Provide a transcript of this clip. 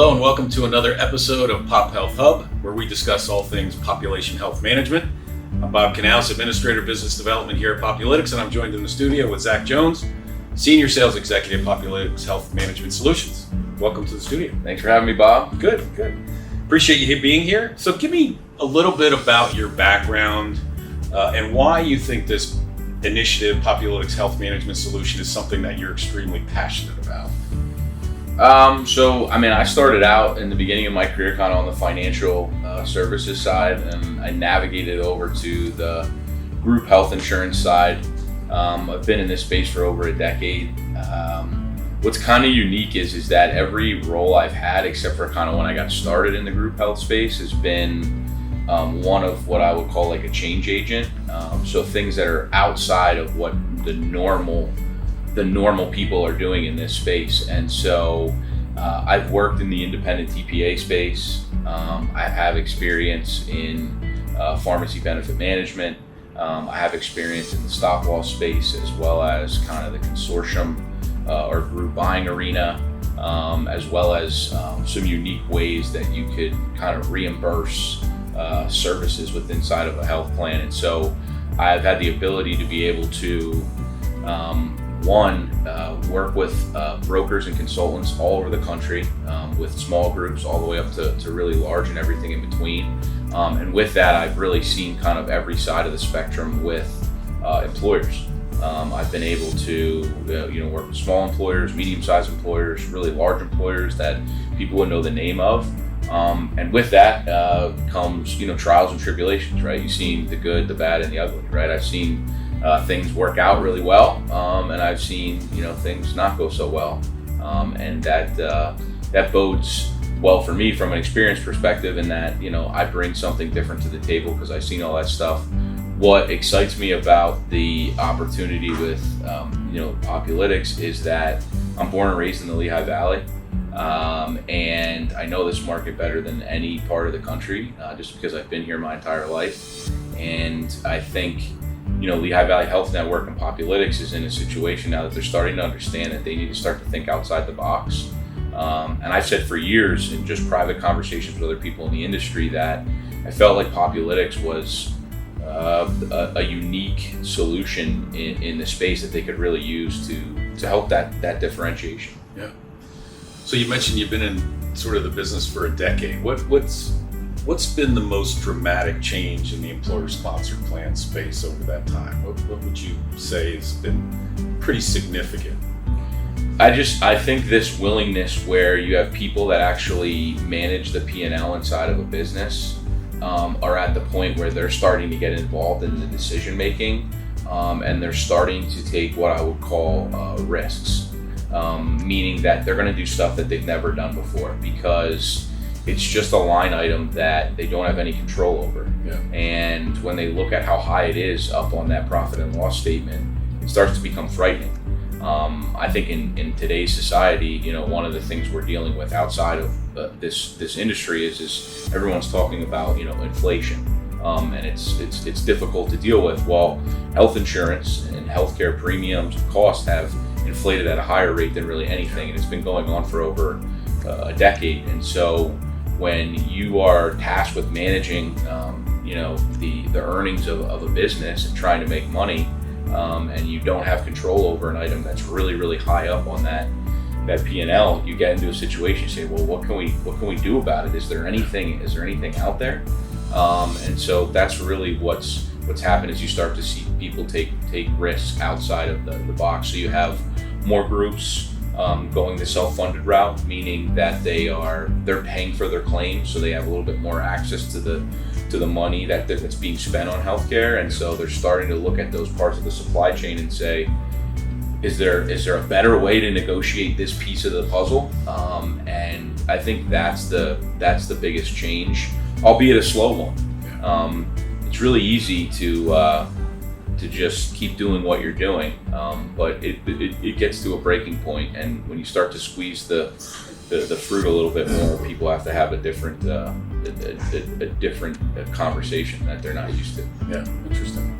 Hello and welcome to another episode of Pop Health Hub, where we discuss all things population health management. I'm Bob Knauss, Administrator of Business Development here at Populitics, and I'm joined in the studio with Zach Jones, Senior Sales Executive, Populitics Health Management Solutions. Welcome to the studio. Thanks for having me, Bob. Good. Appreciate you being here. So give me a little bit about your background and why you think this initiative, Populitics Health Management Solution, is something that you're extremely passionate about. I started out in the beginning of my career kind of on the financial services side, and I navigated over to the group health insurance side. I've been in this space for over a decade. What's kind of unique is that every role I've had, except for kind of when I got started in the group health space, has been one of what I would call like a change agent. So things that are outside of what the normal people are doing in this space. And so I've worked in the independent TPA space. I have experience in pharmacy benefit management. I have experience in the stop loss space, as well as kind of the consortium or group buying arena, as well as some unique ways that you could kind of reimburse services within inside of a health plan. And so I've had the ability to be able to work with brokers and consultants all over the country, with small groups all the way up to really large and everything in between. And with that, I've really seen kind of every side of the spectrum with employers. I've been able to work with small employers, medium-sized employers, really large employers that people would know the name of. And with that comes trials and tribulations, right? You've seen the good, the bad, and the ugly, right? I've seen things work out really well, and I've seen things not go so well, and that bodes well for me from an experience perspective, in that I bring something different to the table because I've seen all that stuff. What excites me about the opportunity with Populitics is that I'm born and raised in the Lehigh Valley, and I know this market better than any part of the country, just because I've been here my entire life. And I think Lehigh Valley Health Network and Populitics is in a situation now that they're starting to understand that they need to start to think outside the box. And I've said for years in just private conversations with other people in the industry that I felt like Populitics was a unique solution in the space that they could really use to help that differentiation. Yeah. So you mentioned you've been in sort of the business for a decade. What's been the most dramatic change in the employer-sponsored plan space over that time? What would you say has been pretty significant? I think this willingness where you have people that actually manage the P&L inside of a business are at the point where they're starting to get involved in the decision making, and they're starting to take what I would call risks, meaning that they're going to do stuff that they've never done before because it's just a line item that they don't have any control over. Yeah. And when they look at how high it is up on that profit and loss statement, it starts to become frightening. I think in today's society, one of the things we're dealing with outside of this industry is everyone's talking about inflation, and it's difficult to deal with. Well, health insurance and healthcare premiums and costs have inflated at a higher rate than really anything, and it's been going on for over a decade. And so when you are tasked with managing the earnings of a business and trying to make money, and you don't have control over an item that's really, really high up on that P&L, you get into a situation, you say, well, what can we do about it? Is there anything out there? And so that's really what's happened, is you start to see people take risks outside of the box. So you have more groups going the self-funded route, meaning that they're paying for their claims, so they have a little bit more access to the money that's being spent on healthcare. And so they're starting to look at those parts of the supply chain and say, is there a better way to negotiate this piece of the puzzle? And I think that's the biggest change, albeit a slow one. It's really easy to just keep doing what you're doing, but it gets to a breaking point, and when you start to squeeze the fruit a little bit more, people have to have a different conversation that they're not used to. Yeah, interesting.